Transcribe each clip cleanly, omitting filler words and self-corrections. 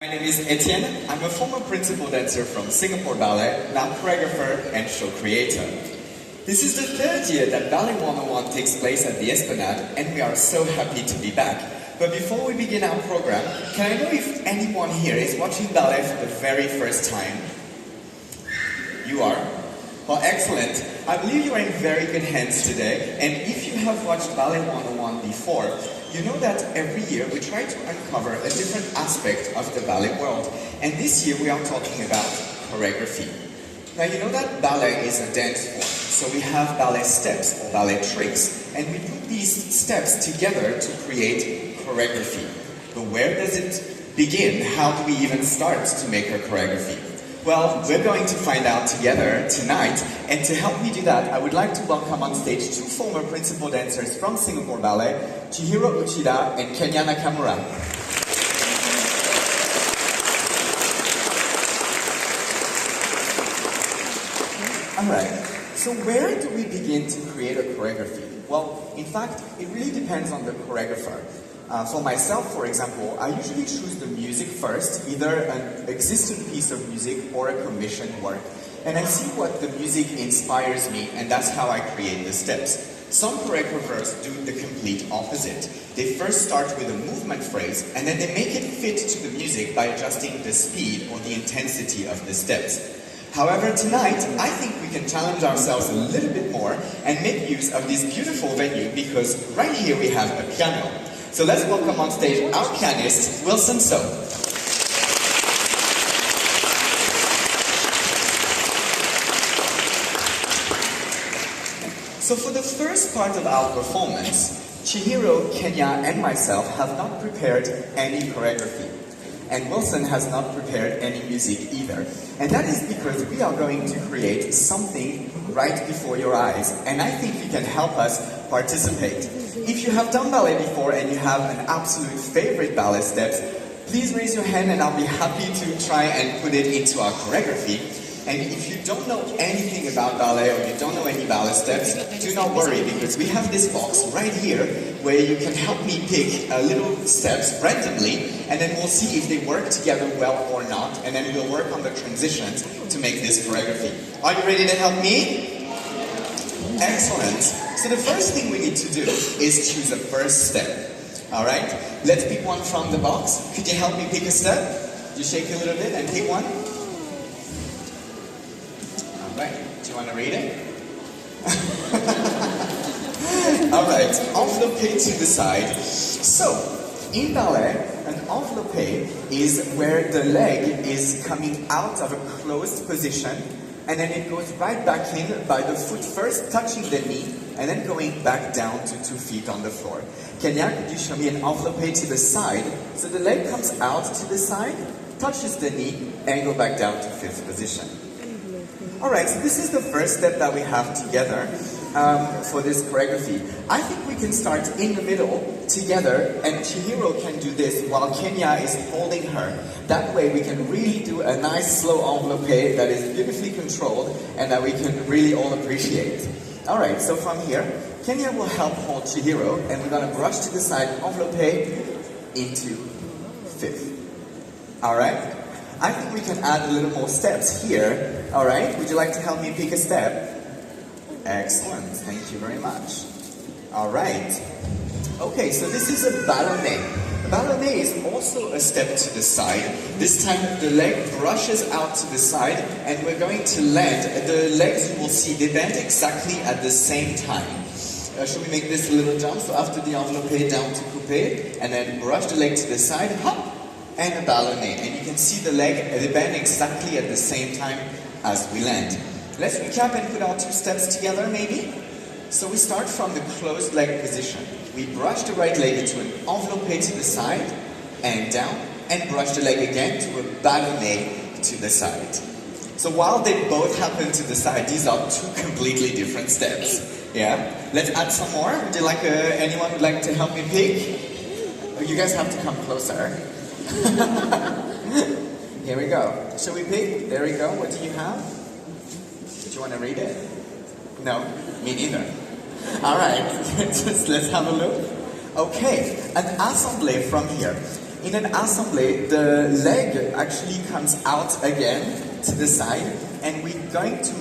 My name is Etienne. I'm a former principal dancer from Singapore Ballet, now choreographer and show creator. This is the third year that Ballet 101 takes place at the Esplanade, and we are so happy to be back. But before we begin our program, can I know if anyone here is watching ballet for the very first time? You are? Well, excellent. I believe you are in very good hands today, and if you have watched Ballet 101 before, you know that every year we try to uncover a different aspect of the ballet world, and this year we are talking about choreography. Now you know that ballet is a dance form, so we have ballet steps or ballet tricks, and we put these steps together to create choreography. But where does it begin? How do we even start to make a choreography? Well, we're going to find out together tonight, and to help me do that, I would like to welcome on stage two former principal dancers from Singapore Ballet, Chihiro Uchida and Nakamura. Alright, so where do we begin to create a choreography? Well, in fact, it really depends on the choreographer. For myself, for example, I usually choose the music first, either an existing piece of music or a commissioned work. And I see what the music inspires me, and that's how I create the steps. Some choreographers do the complete opposite. They first start with a movement phrase, and then they make it fit to the music by adjusting the speed or the intensity of the steps. However, tonight, I think we can challenge ourselves a little bit more and make use of this beautiful venue, because right here we have a piano. So let's welcome on stage our pianist, Wilson So. So for the first part of our performance, Chihiro, Kenya, and myself have not prepared any choreography. And Wilson has not prepared any music either. And that is because we are going to create something right before your eyes. And I think you can help us participate. If you have done ballet before and you have an absolute favorite ballet steps, please raise your hand and I'll be happy to try and put it into our choreography. And if you don't know anything about ballet or you don't know any ballet steps, do not worry, because we have this box right here where you can help me pick little steps randomly, and then we'll see if they work together well or not, and then we'll work on the transitions to make this choreography. Are you ready to help me? Excellent. So the first thing we need to do is choose a first step. Alright? Let's pick one from the box. Could you help me pick a step? You shake a little bit and pick one. Alright. Do you want to read it? Alright. Enveloppe to the side. So, in ballet, an enveloppe is where the leg is coming out of a closed position, and then it goes right back in by the foot first touching the knee, and then going back down to 2 feet on the floor. Kenya, could you show me an enveloppe to the side? So the leg comes out to the side, touches the knee, and go back down to fifth position. Alright, so this is the first step that we have together for this choreography. I think we can start in the middle together, and Chihiro can do this while Kenya is holding her. That way we can really do a nice slow enveloppe that is beautifully controlled and that we can really all appreciate. Alright, so from here, Kenya will help hold Chihiro, and we're going to brush to the side, enveloppe into fifth. Alright? I think we can add a little more steps here. Alright, would you like to help me pick a step? Excellent, thank you very much. Alright. Okay, so this is a ballet. A ballet is also a step to the side. This time the leg brushes out to the side, and we're going to land. The legs, you will see, they bend exactly at the same time. Should we make this a little jump? So after the enveloppe, down to coupe, and then brush the leg to the side, hop, and a ballet. And you can see the leg, they bend exactly at the same time as we land. Let's recap and put our two steps together, maybe? So we start from the closed leg position. We brush the right leg into an enveloppe to the side, and down, and brush the leg again to a ballet to the side. So while they both happen to the side, these are two completely different steps. Yeah? Let's add some more. Would you like, anyone would like to help me pick? Oh, you guys have to come closer. Here we go. Shall we pick? There we go. What do you have? Do you want to read it? No? Me neither. Alright, let's have a look. Okay, an assemblée from here. in an assemblée, the leg actually comes out again to the side, and we're going to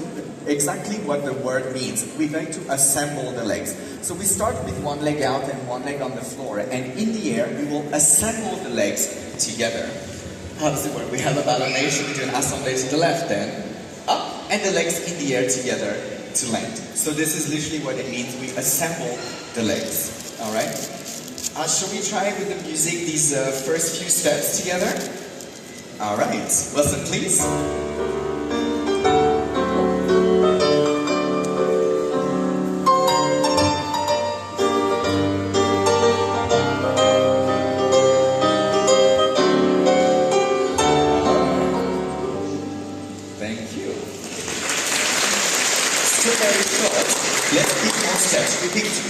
exactly what the word means. We're going to assemble the legs. So we start with one leg out and one leg on the floor, and in the air we will assemble the legs together. How does it work? We have a ballet, we do an assemblée to the left, then up, and the legs in the air together to land. So this is literally what it means. We assemble the legs. All right. Shall we try with the music these first few steps together? All right. Listen, please.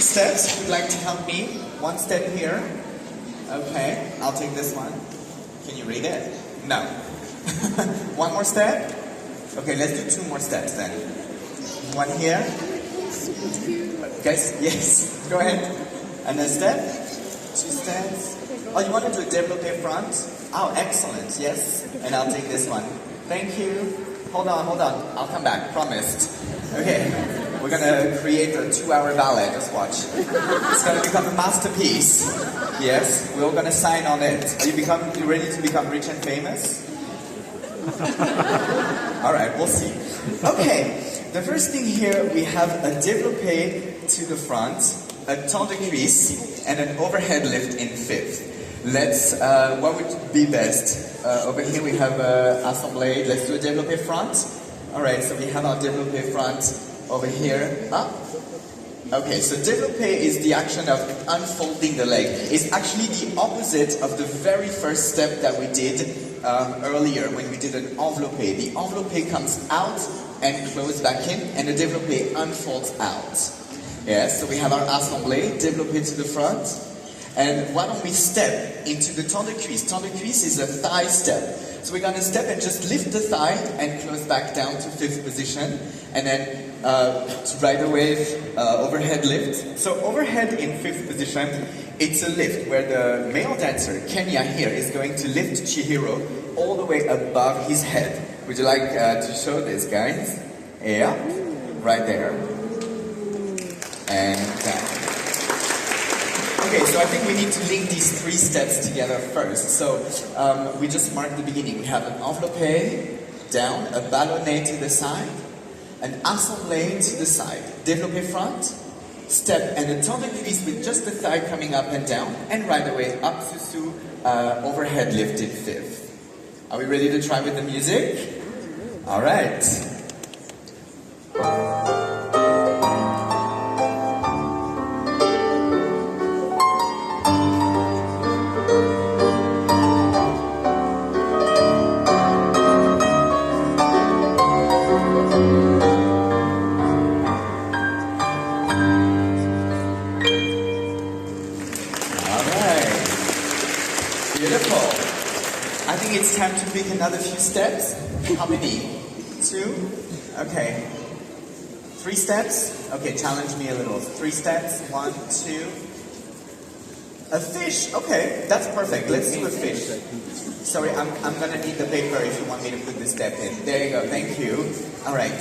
Steps. Who'd like to help me? One step here. Okay, I'll take this one. Can you read it? No. One more step? Okay, let's do two more steps then. One here. Guys, yes. Go ahead. Another step. Two steps. Oh, you want to do a développé front? Oh, excellent. Yes. And I'll take this one. Thank you. Hold on. I'll come back. Promised. Okay. We're gonna create a 2-hour ballet, just watch. It's gonna become a masterpiece. Yes, we're all gonna sign on it. Are you ready to become rich and famous? Alright, we'll see. Okay, the first thing here, we have a développé to the front, a temps de cuisse, and an overhead lift in fifth. Let's, what would be best? Over here we have assemblée. Let's do a développé front. Alright, so we have our développé front. Over here, up. Okay, so développé is the action of unfolding the leg. It's actually the opposite of the very first step that we did earlier when we did an enveloppé. The enveloppé comes out and closes back in, and the développé unfolds out. Yes, so we have our assemblée, développé to the front. And why don't we step into the temps de cuisse? Temps de cuisse is a thigh step. So we're going to step and just lift the thigh and close back down to fifth position. And then right away, overhead lift. So overhead in fifth position, it's a lift where the male dancer, Kenya here, is going to lift Chihiro all the way above his head. Would you like to show this, guys? Yeah, right there. And down. Okay, so I think we need to link these three steps together first. So we just marked the beginning. We have an enveloppé down, a ballonné to the side, an assemblée to the side, développé front, step, and a temps de cuisse with just the thigh coming up and down, and right away up to overhead lift in fifth. Are we ready to try with the music? All right. It's time to pick another few steps. How many? 2? Okay. 3 steps? Okay, challenge me a little. 3 steps. 1, 2. A fish. Okay, that's perfect. Let's do a fish. Sorry, I'm gonna need the paper if you want me to put the step in. There you go. Thank you. All right.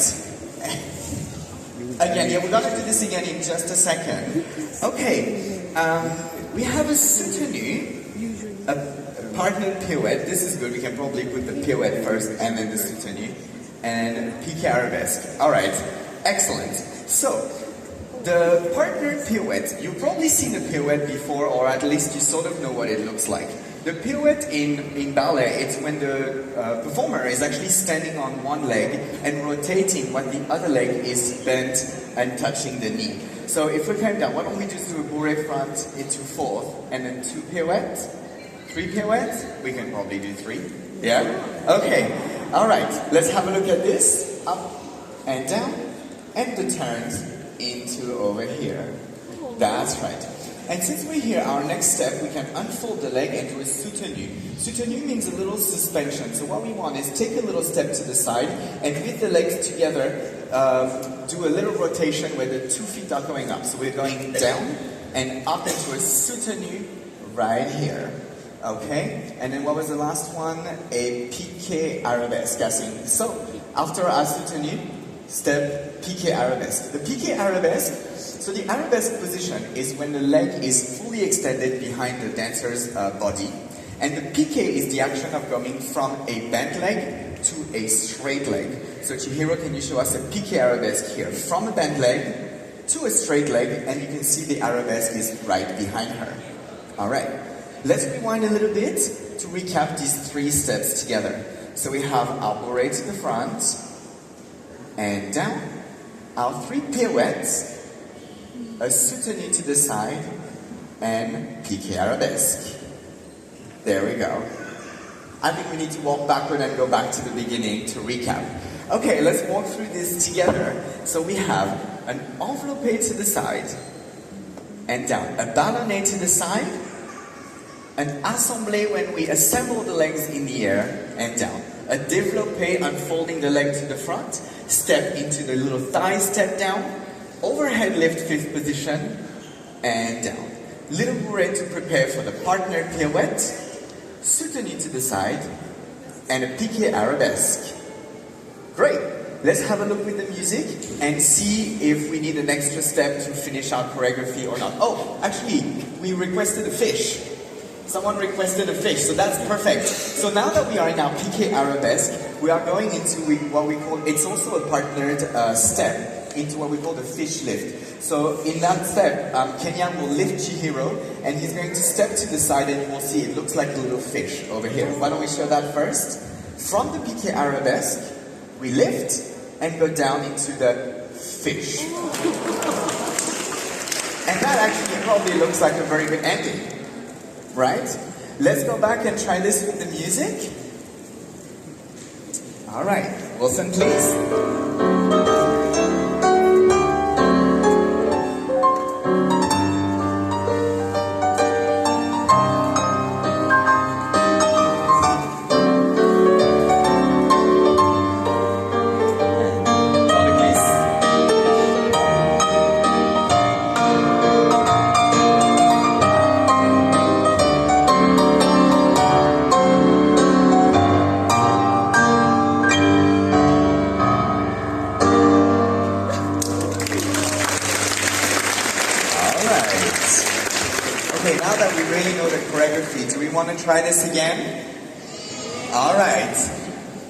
Again, yeah, we're gonna do this again in just a second. Okay. We have a soutenu. A partner pirouette. This is good. We can probably put the pirouette first and then the soutenu. And piqué arabesque. Alright. Excellent. So, the partner pirouette. You've probably seen a pirouette before, or at least you sort of know what it looks like. The pirouette in ballet, it's when the performer is actually standing on one leg and rotating when the other leg is bent and touching the knee. So if we came down, why don't we just do a bourrée front into fourth, and then 2 pirouettes? 3 pirouettes? We can probably do 3. Yeah? Okay. Alright. Let's have a look at this. Up and down. And the turns into over here. That's right. And since we're here, our next step, we can unfold the leg and do a soutenu. Soutenu means a little suspension. So what we want is take a little step to the side and with the legs together, do a little rotation where the 2 feet are going up. So we're going down and up into a soutenu right here. Okay, and then what was the last one? A piqué arabesque, I think. So, after a soutenu, step piqué arabesque. The piqué arabesque, so the arabesque position is when the leg is fully extended behind the dancer's body. And the piqué is the action of going from a bent leg to a straight leg. So Chihiro, can you show us a piqué arabesque here? From a bent leg to a straight leg, and you can see the arabesque is right behind her. Alright, let's rewind a little bit to recap these three steps together. So we have our bourrée to the front, and down, our three pirouettes, a soutenu to the side, and piqué arabesque. There we go. I think we need to walk backward and go back to the beginning to recap. Okay, let's walk through this together. So we have an enveloppé to the side, and down, a ballonné to the side, an assemblé when we assemble the legs in the air, and down. A développé unfolding the leg to the front, step into the little thigh step down, overhead lift fifth position, and down. Little bourrée to prepare for the partner pirouette, soutenu to the side, and a piqué arabesque. Great! Let's have a look with the music and see if we need an extra step to finish our choreography or not. Oh, actually, we requested a fish. Someone requested a fish, so that's perfect. So now that we are in our piqué arabesque, we are going into what we call, it's also a partnered step, into what we call the fish lift. So in that step, Kenyan will lift Chihiro, and he's going to step to the side, and you will see it looks like a little fish over here. Why don't we show that first? From the piqué arabesque, we lift and go down into the fish. And that actually probably looks like a very good ending. Right? Let's go back and try this with the music. Alright, Wilson, please. Do we want to try this again? Alright.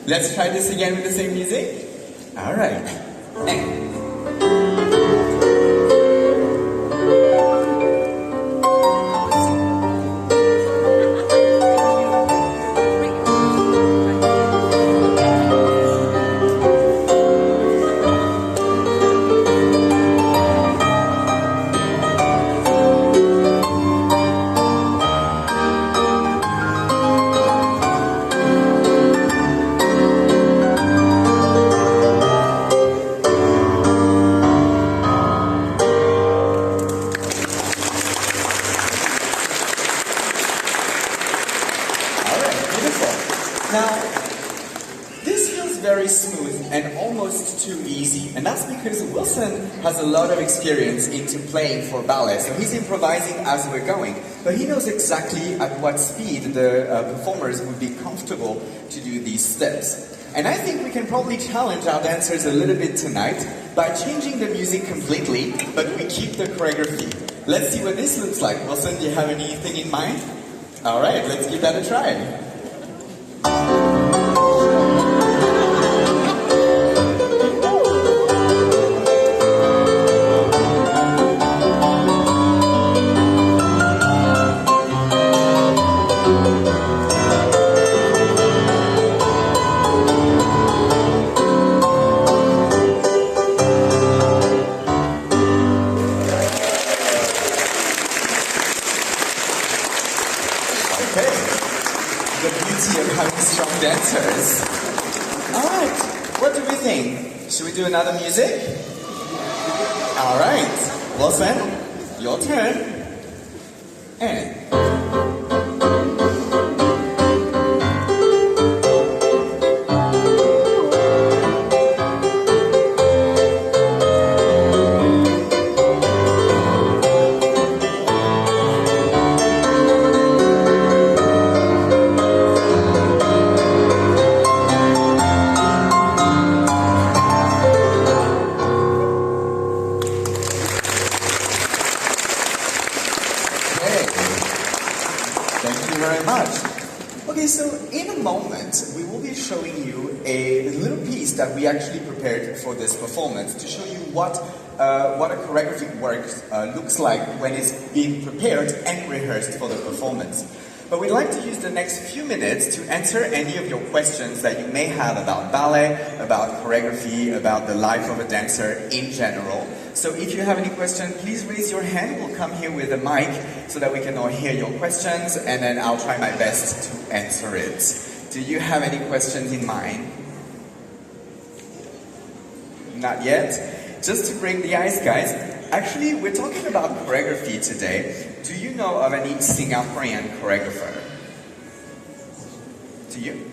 Let's try this again with the same music? Alright. And and almost too easy. And that's because Wilson has a lot of experience into playing for ballet, so he's improvising as we're going. But he knows exactly at what speed the performers would be comfortable to do these steps. And I think we can probably challenge our dancers a little bit tonight by changing the music completely, but we keep the choreography. Let's see what this looks like. Wilson, do you have anything in mind? Alright, let's give that a try. Dancers. Alright, what do we think? Should we do another music? Alright, Wilson, your turn. And moment, we will be showing you a little piece that we actually prepared for this performance to show you what a choreographic work looks like when it's being prepared and rehearsed for the performance. But we'd like to use the next few minutes to answer any of your questions that you may have about ballet, about choreography, about the life of a dancer in general. So if you have any questions, please raise your hand. We'll come here with a mic so that we can all hear your questions, and then I'll try my best to answer it. Do you have any questions in mind? Not yet? Just to break the ice, guys, actually, we're talking about choreography today. Do you know of any Singaporean choreographer? Do you?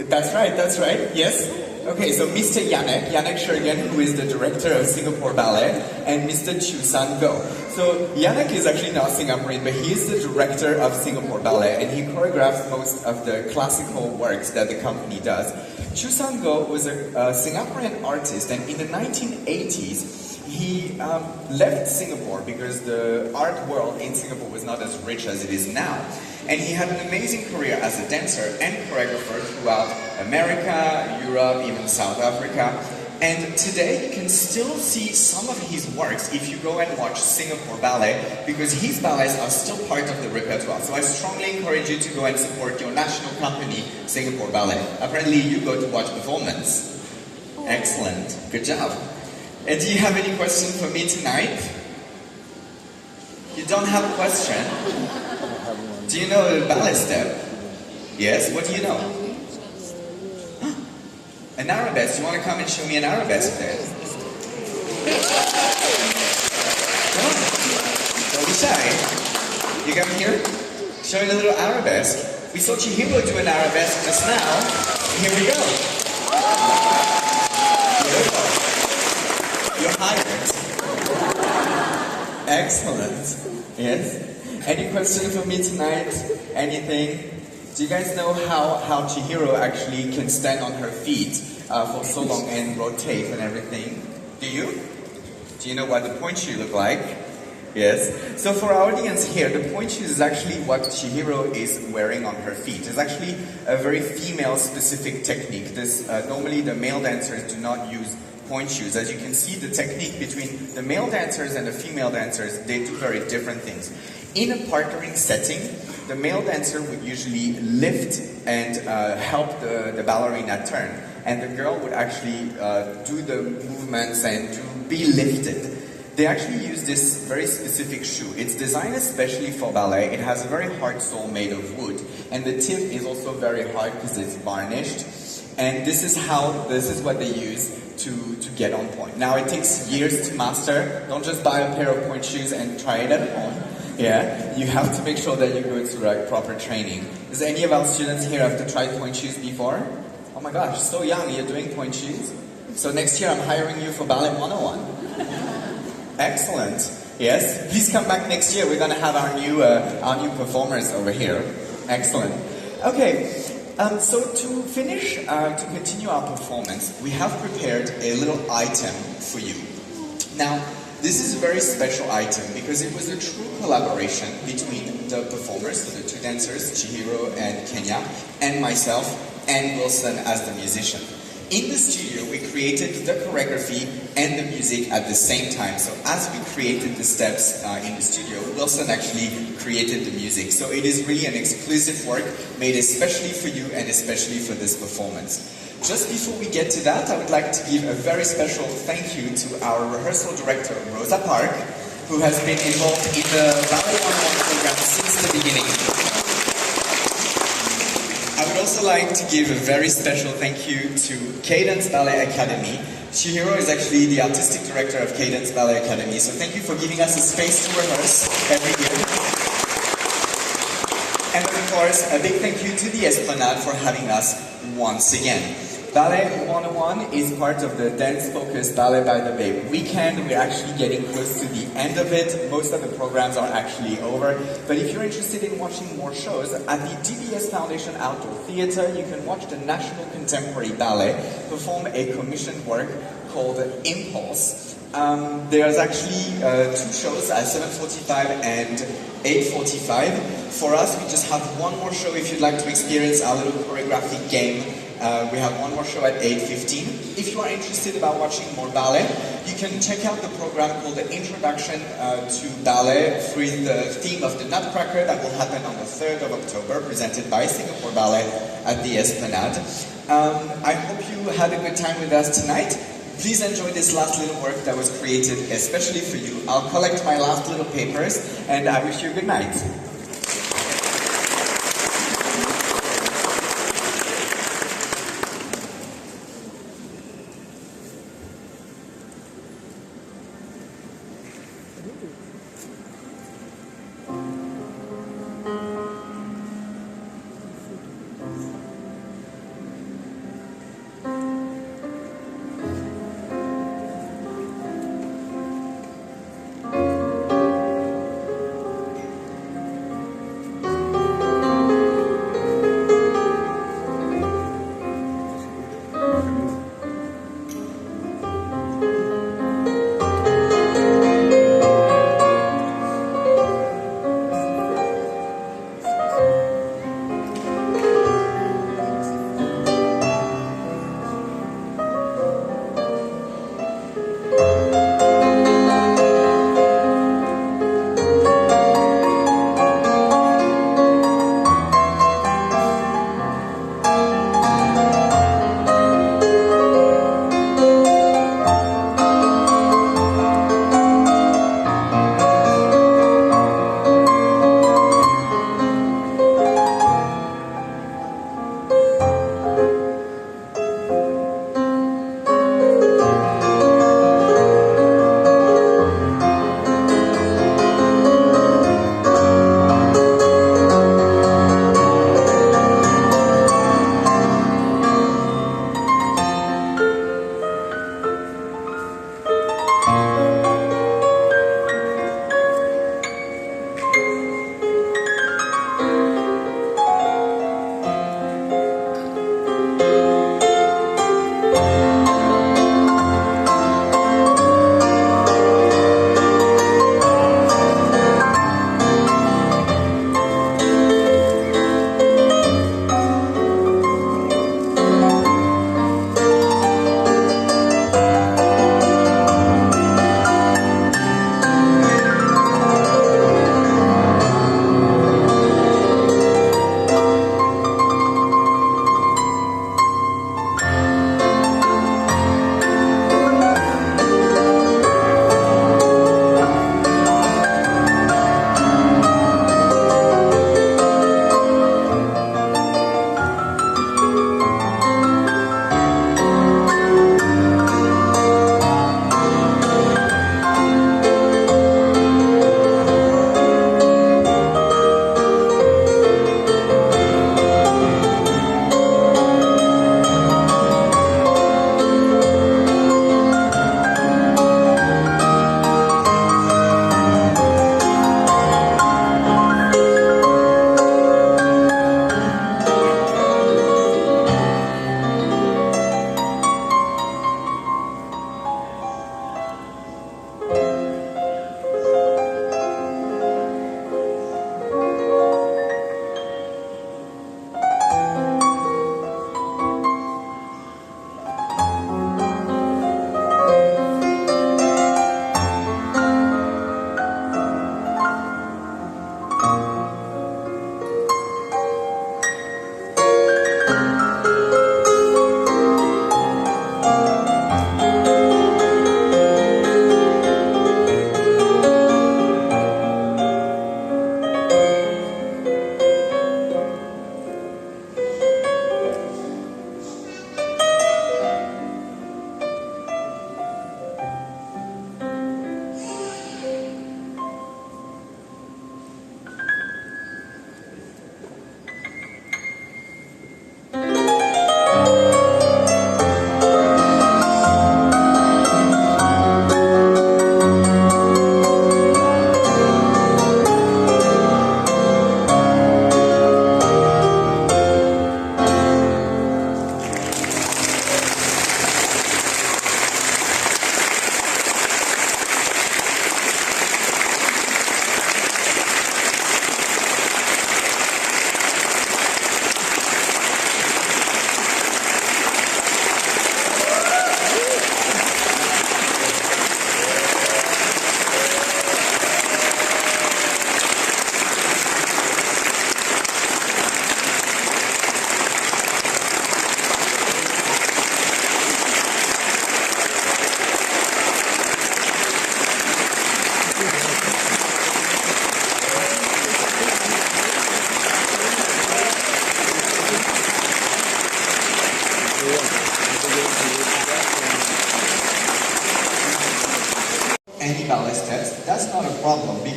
That's right, yes. Okay, so Mr. Yannick Shergan, who is the director of Singapore Ballet, and Mr. Chu San Go. So Yannick is actually not Singaporean, but he is the director of Singapore Ballet, and he choreographs most of the classical works that the company does. Chu San Go was a Singaporean artist, and in the 1980s, he left Singapore because the art world in Singapore was not as rich as it is now. And he had an amazing career as a dancer and choreographer throughout America, Europe, even South Africa. And today you can still see some of his works if you go and watch Singapore Ballet, because his ballets are still part of the repertoire. So I strongly encourage you to go and support your national company, Singapore Ballet. Apparently you go to watch performance. Excellent. Good job. And do you have any questions for me tonight? You don't have a question? Do you know the ballet step? Yes? What do you know? An arabesque. You want to come and show me an arabesque then? Come on. Don't be shy. You come here? Show me a little arabesque. We saw Chihiro do an arabesque just now. Here we go. Beautiful. You're hired. Excellent. Yes? Any questions for me tonight? Anything? Do you guys know how Chihiro actually can stand on her feet for so long and rotate and everything? Do you? Do you know what the point shoe look like? Yes. So for our audience here, the point shoes is actually what Chihiro is wearing on her feet. It's actually a very female-specific technique. This normally the male dancers do not use point shoes. As you can see, the technique between the male dancers and the female dancers, they do very different things. In a partnering setting, the male dancer would usually lift and help the ballerina turn, and the girl would actually do the movements and to be lifted. They actually use this very specific shoe. It's designed especially for ballet. It has a very hard sole made of wood, and the tip is also very hard because it's varnished. And this is what they use to get on point. Now it takes years to master. Don't just buy a pair of point shoes and try it at home. Yeah, you have to make sure that you go through proper training. Does any of our students here have to try point shoes before? Oh my gosh, so young, you're doing point shoes? So next year I'm hiring you for Ballet 101. Excellent. Yes, please come back next year. We're going to have our new performers over here. Excellent. Okay, so to finish, to continue our performance, we have prepared a little item for you. Now, this is a very special item because it was a true collaboration between the performers, so the two dancers, Chihiro and Kenya, and myself, and Wilson as the musician. In the studio, we created the choreography and the music at the same time. So as we created the steps in the studio, Wilson actually created the music. So it is really an exclusive work made especially for you and especially for this performance. Just before we get to that, I would like to give a very special thank you to our rehearsal director, Rosa Park, who has been involved in the Ballet 101 program since the beginning. I would also like to give a very special thank you to Cadence Ballet Academy. Chihiro is actually the artistic director of Cadence Ballet Academy, so thank you for giving us a space to rehearse every year. And of course, a big thank you to the Esplanade for having us once again. Ballet 101 is part of the dance-focused Ballet by the Bay weekend. We're actually getting close to the end of it. Most of the programs are actually over. But if you're interested in watching more shows, at the DBS Foundation Outdoor Theatre, you can watch the National Contemporary Ballet perform a commissioned work called Impulse. There's actually two shows at 7:45 and 8:45. For us, we just have one more show if you'd like to experience our little choreography game. We have one more show at 8:15. If you are interested about watching more ballet, you can check out the program called the Introduction to Ballet with the theme of the Nutcracker that will happen on the 3rd of October, presented by Singapore Ballet at the Esplanade. I hope you had a good time with us tonight. Please enjoy this last little work that was created especially for you. I'll collect my last little papers and I wish you a good night.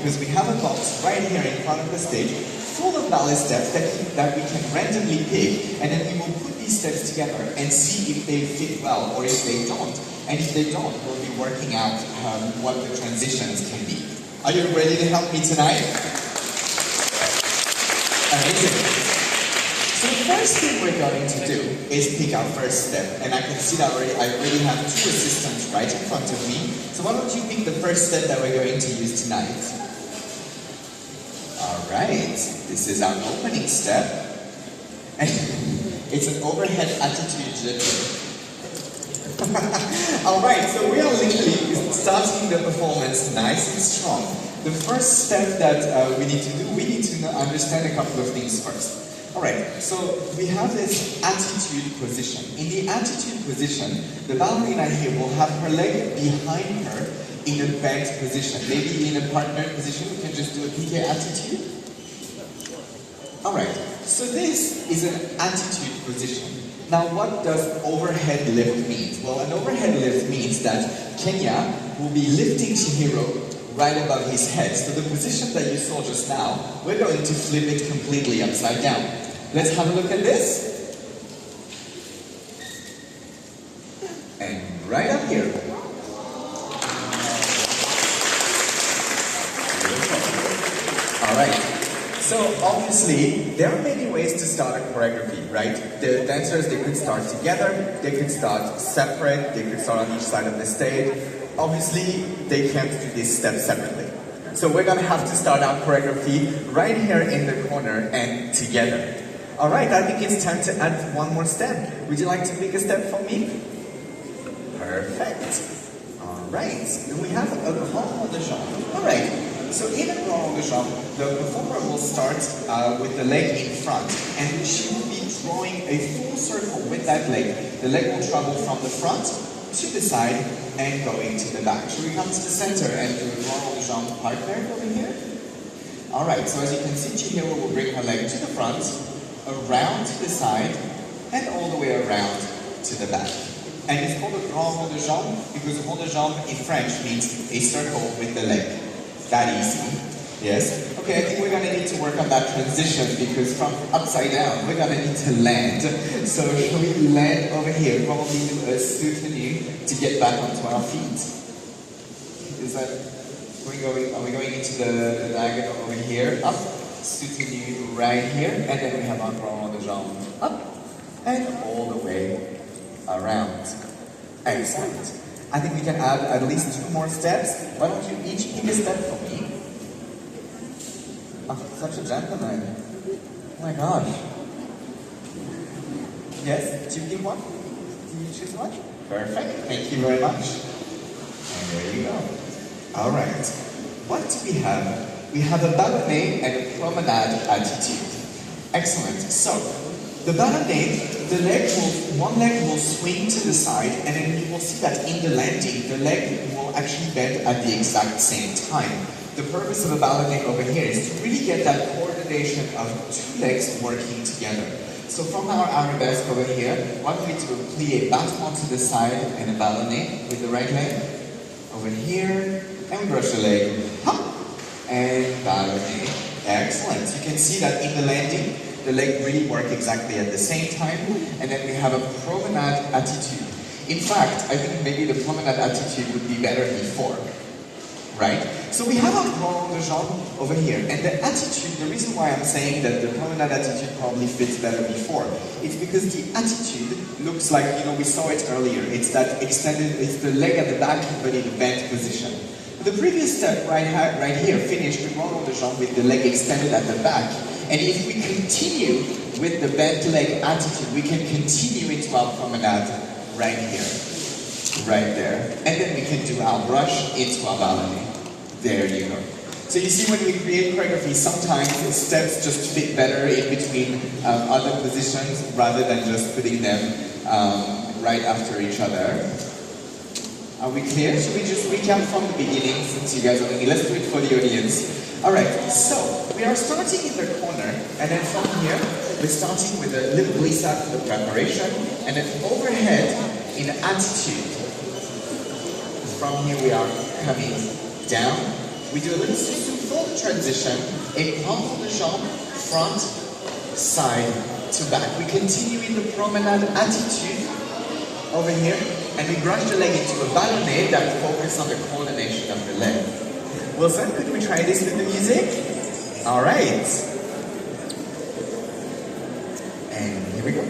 because we have a box right here in front of the stage full of ballet steps that we can randomly pick, and then we will put these steps together and see if they fit well or if they don't. And if they don't, we'll be working out what the transitions can be. Are you ready to help me tonight? Amazing. So the first thing we're going to do is pick our first step. And I can see that I already have two assistants right in front of me. So why don't you pick the first step that we're going to use tonight? Alright, this is our opening step. And it's an overhead attitude jeté. Alright, so we are literally starting the performance nice and strong. The first step that we need to do, we need to understand a couple of things first. Alright, so we have this attitude position. In the attitude position, the ballerina here will have her leg behind her in a bent position. Maybe in a partner position, we can just do a piqué attitude. Alright, so this is an attitude position. Now, what does overhead lift mean? Well, an overhead lift means that Kenya will be lifting Chihiro right above his head. So the position that you saw just now, we're going to flip it completely upside down. Let's have a look at this. And right up here. Alright. So obviously, there are many ways to start a choreography, right? The dancers, they could start together, they could start separate, they could start on each side of the stage. Obviously, they can't do these steps separately. So we're gonna have to start our choreography right here in the corner and together. Alright, I think it's time to add one more step. Would you like to pick a step for me? Perfect. Alright, then we have a grand de jambe. Alright. So in a grand de jambe, the performer will start with the leg in front, and she will be drawing a full circle with that leg. The leg will travel from the front to the side and going to the back. Should we come to the center and do a grand de jambe partner over here? Alright, so as you can see, Chihiro will bring her leg to the front, around to the side, and all the way around to the back. And it's called a grand de jambe because grand de jambe in French means a circle with the leg. That easy. Yes? Okay, I think we're gonna need to work on that transition because from upside down, we're gonna need to land. So can we land over here? Probably do a soutenu to get back onto our feet. Is that, are we going into the diagonal over here? Up, soutenu right here, and then we have our grand de jambe up, and all the way around. Excellent. I think we can add at least 2 more steps. Why don't you each pick a step for me? Oh, such a gentleman. Oh my gosh. Yes, do you pick one? Do you choose one? Perfect. Thank you very much. And there you go. Alright. What do we have? We have a ballet and a promenade attitude. Excellent. So, the ballet, one leg will swing to the side, and then you will see that in the landing, the leg will actually bend at the exact same time. The purpose of a ballet over here is to really get that coordination of 2 legs working together. So from our arabesque over here, why don't we do a plie battement to the side and a ballet with the right leg? Over here, and we brush the leg, hop, and ballet. Excellent. You can see that in the landing, the leg really work exactly at the same time, and then we have a promenade attitude. In fact, I think maybe the promenade attitude would be better before, right? So we have our grand de jambe over here, and the attitude, the reason why I'm saying that the promenade attitude probably fits better before, it's because the attitude looks like, we saw it earlier, it's that extended, it's the leg at the back, but in a bent position. The previous step right here finished the grand de jambe with the leg extended at the back. And if we continue with the bent leg attitude, we can continue into our promenade right here, right there. And then we can do our brush into our ballet. There you go. So you see when we create choreography, sometimes the steps just fit better in between other positions rather than just putting them right after each other. Are we clear? Should we just recap from the beginning since you guys are with me? Let's do it for the audience. Alright, so we are starting in the corner, and then from here, we're starting with a little glissade for the preparation, and then overhead in attitude. From here we are coming down. We do a little for the transition, a cross de jambe, front, side to back. We continue in the promenade attitude over here, and we brush the leg into a ballet that focuses on the coordination of the leg. Wilson, could we try this with the music? All right. And here we go.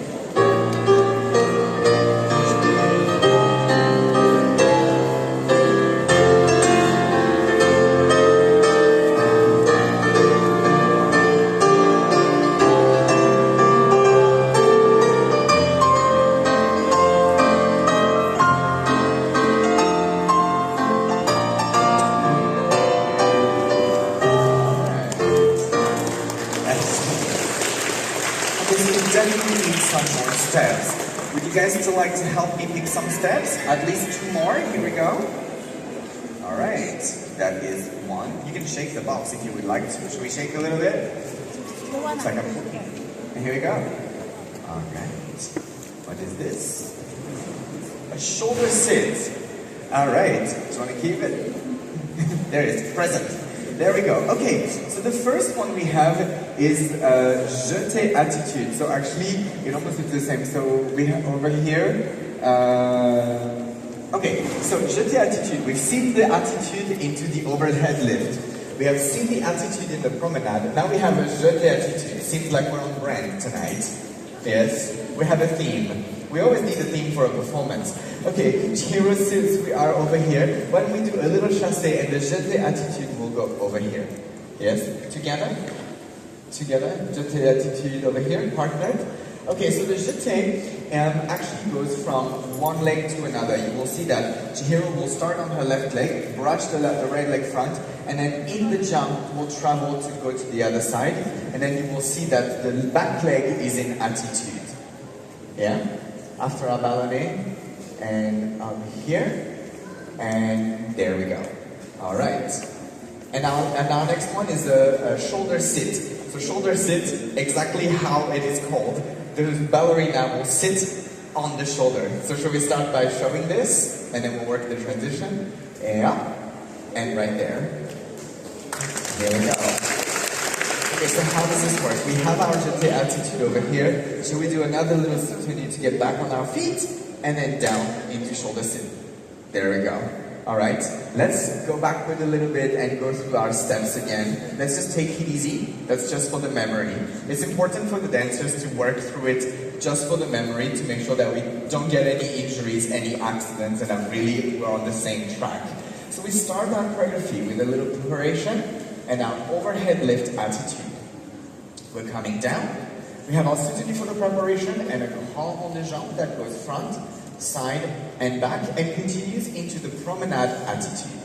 Some more steps. Would you guys still like to help me pick some steps? At least 2 more. Here we go. All right. That is 1. You can shake the box if you would like to. Should we shake a little bit? It's like a cookie. And here we go. All right. What is this? A shoulder sit. All right. Do you want to keep it? There it is. Present. There we go. Okay, so the first one we have is jeté attitude. So actually, it almost looks the same. So we have over here. Okay, so jeté attitude. We've seen the attitude into the overhead lift. We have seen the attitude in the promenade. Now we have a jeté attitude. It seems like we're on brand tonight. Yes, we have a theme. We always need a theme for a performance. Okay, Chihiro, since we are over here, why don't we do a little chassé and the jeté attitude will go over here. Yes, together? Together, jeté attitude over here, partnered. Okay, so the jeté actually goes from one leg to another. You will see that Chihiro will start on her left leg, brush the right leg front, and then in the jump will travel to go to the other side, and then you will see that the back leg is in attitude. Yeah? After our ballet, and here, and there we go. All right. And our next one is a shoulder sit. So shoulder sit, exactly how it is called. The ballerina will sit on the shoulder. So shall we start by showing this, and then we'll work the transition. Yeah, and right there. There we go. Okay, so how does this work? We have our jeté attitude over here. Shall we do another little soutenu to get back on our feet, and then down into shoulder sit. There we go. All right, let's go backward a little bit and go through our steps again. Let's just take it easy. That's just for the memory. It's important for the dancers to work through it just for the memory to make sure that we don't get any injuries, any accidents, and that really we're on the same track. So we start our choreography with a little preparation and our overhead lift attitude. We're coming down. We have our soutenu for the preparation and a grand de jambe that goes front, side, and back and continues into the promenade attitude.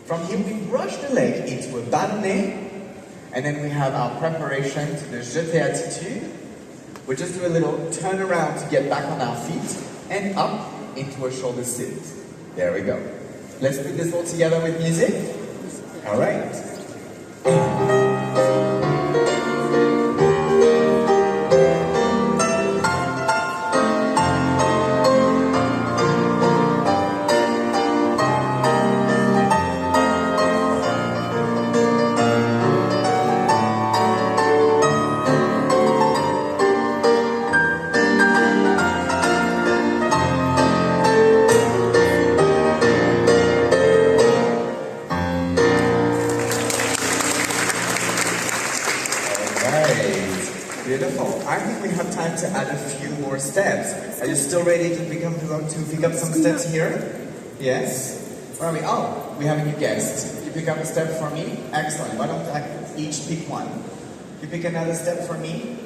From here we brush the leg into a ballet, and then we have our preparation to the jeté attitude. We just do a little turn around to get back on our feet and up into a shoulder sit. There we go. Let's put this all together with music. All right. To add a few more steps. Are you still ready to pick up some steps here? Yes? Where are we? Oh, we have a new guest. You pick up a step for me? Excellent. Why don't I each pick one? You pick another step for me?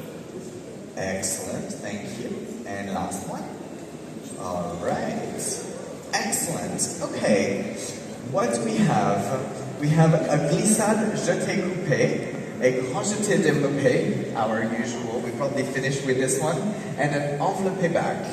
Excellent. Thank you. And last one? All right. Excellent. Okay. What do we have? We have a glissade jeté coupé, a grand jeté développé, our usual, we probably finished with this one, and an enveloppé back.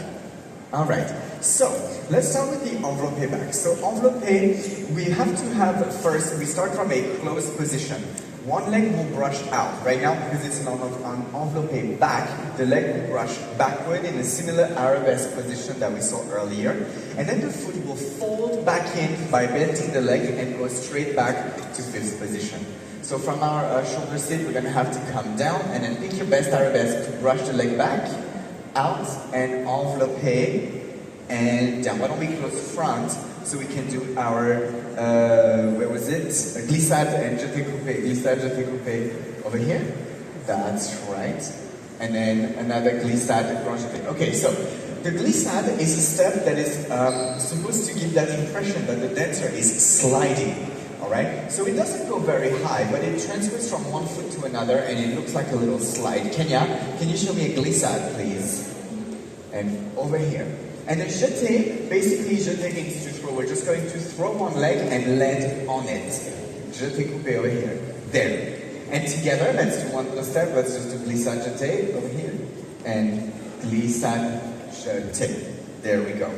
Alright, so let's start with the enveloppé back. So enveloppé, we have to have first, we start from a closed position. one leg will brush out. Right now, because it's an envelope back, the leg will brush backward in a similar arabesque position that we saw earlier. And then the foot will fold back in by bending the leg and go straight back to fifth position. So from our shoulder sit, we're going to have to come down and then pick your best arabesque to brush the leg back, out, and envelope, and down. Why don't we close front so we can do our, where was it? Glissade and jeté coupé. Glissade, jeté coupé over here. That's right. And then another glissade, grand jeté. Okay, so the glissade is a step that is supposed to give that impression that the dancer is sliding. Alright? So it doesn't go very high, but it transfers from one foot to another and it looks like a little slide. Kenya, can you show me a glissade, please? And over here. And the jeté, basically jeté means to throw. We're just going to throw one leg and land on it. Jeté coupé over here. There. And together, let's do one more step. Let's just do glissade jeté over here. And glissade jeté. There we go.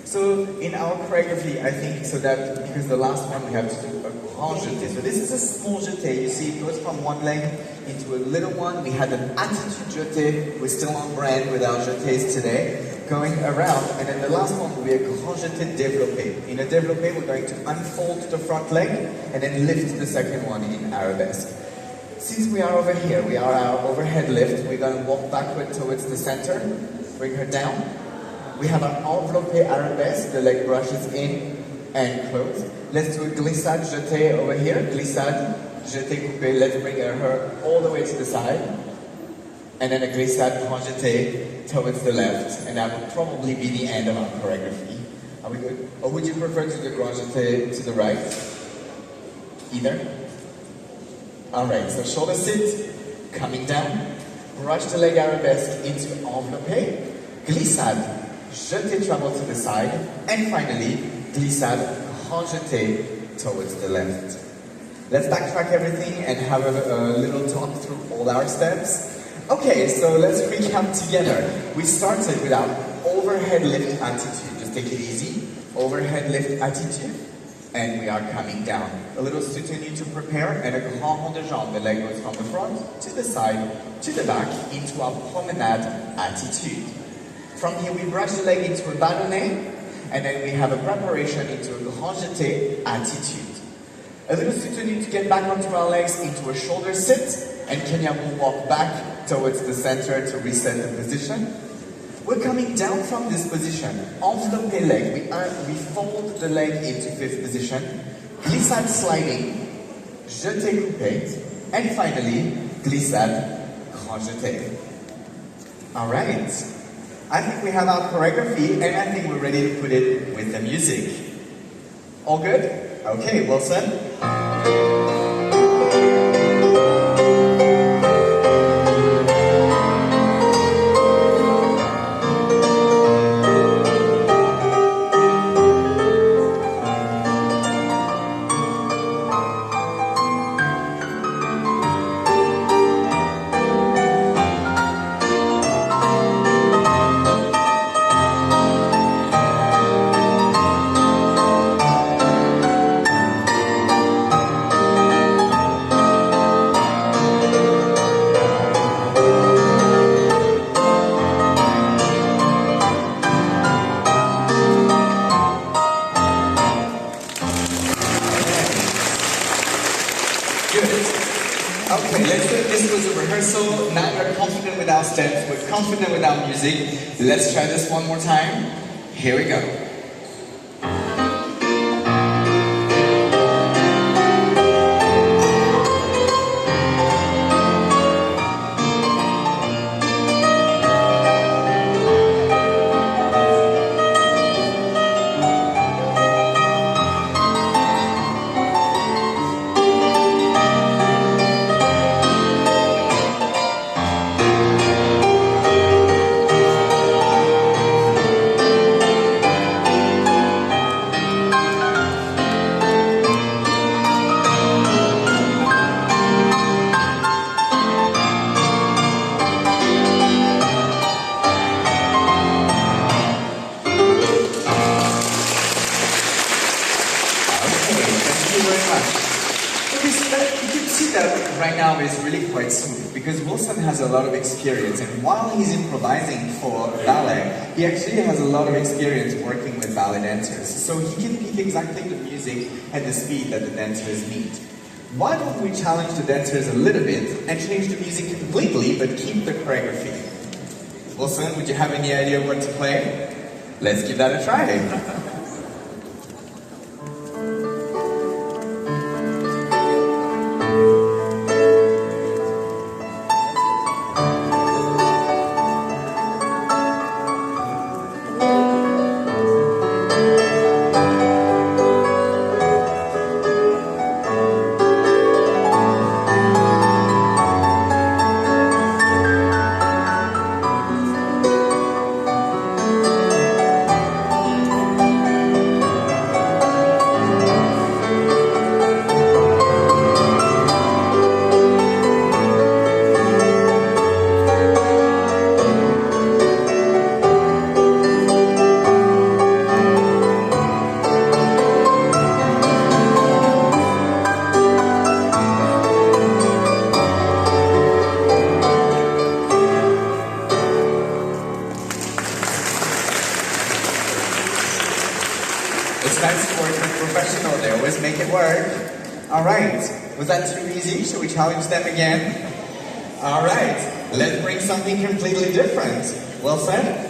So in our choreography, I think, so that, because the last one we have to do a grand jeté. So this is a small jeté. You see it goes from one leg into a little one. We had an attitude jeté. We're still on brand with our jetés today. Going around, and then the last one will be a grand jeté développé. In a développé, we're going to unfold the front leg and then lift the second one in arabesque. Since we are over here, we are our overhead lift. We're going to walk backward towards the center, bring her down. We have our enveloppé arabesque, the leg brushes in and close. Let's do a glissade jeté over here, glissade jeté coupé. Let's bring her all the way to the side. And then a glissade grand jeté towards the left, and that would probably be the end of our choreography. Are we good? Or would you prefer to do the grand jeté to the right? Either? Alright, so shoulder sit, coming down, brush the leg arabesque into enveloppé, glissade, jeté travel to the side, and finally, glissade, grand jeté towards the left. Let's backtrack everything and have a little talk through all our steps. Okay, so let's recap together. We started with our overhead lift attitude. Just take it easy. Overhead lift attitude. And we are coming down. A little soutenu to prepare and a grand rond de jambe. The leg goes from the front to the side to the back into our promenade attitude. From here we brush the leg into a ballonnet and then we have a preparation into a grand jeté attitude. A little soutenu to get back onto our legs into a shoulder sit, and Kenya will walk back towards the center to reset the position. We're coming down from this position, enveloppé leg. We fold the leg into fifth position, glissade sliding, jeté coupé, and finally, glissade grand jeté. Alright, I think we have our choreography, and I think we're ready to put it with the music. All good? Okay, Wilson. Okay, let's say this was a rehearsal. Now we're confident with our steps, we're confident with our music. Let's try this one more time. Here we go. right now is really quite smooth because Wilson has a lot of experience, and while he's improvising for ballet, he actually has a lot of experience working with ballet dancers, so he can pick exactly the music and the speed that the dancers need. Why don't we challenge the dancers a little bit and change the music completely but keep the choreography? Wilson, would you have any idea what to play? Let's give that a try. It's nice to work with professionals, they always make it work. Alright, was that too easy? Should we challenge them again? Alright, let's bring something completely different. Well said?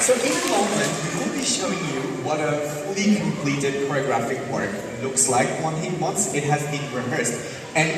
So in a moment, we will be showing you what a fully completed choreographic work looks like once it has been rehearsed. And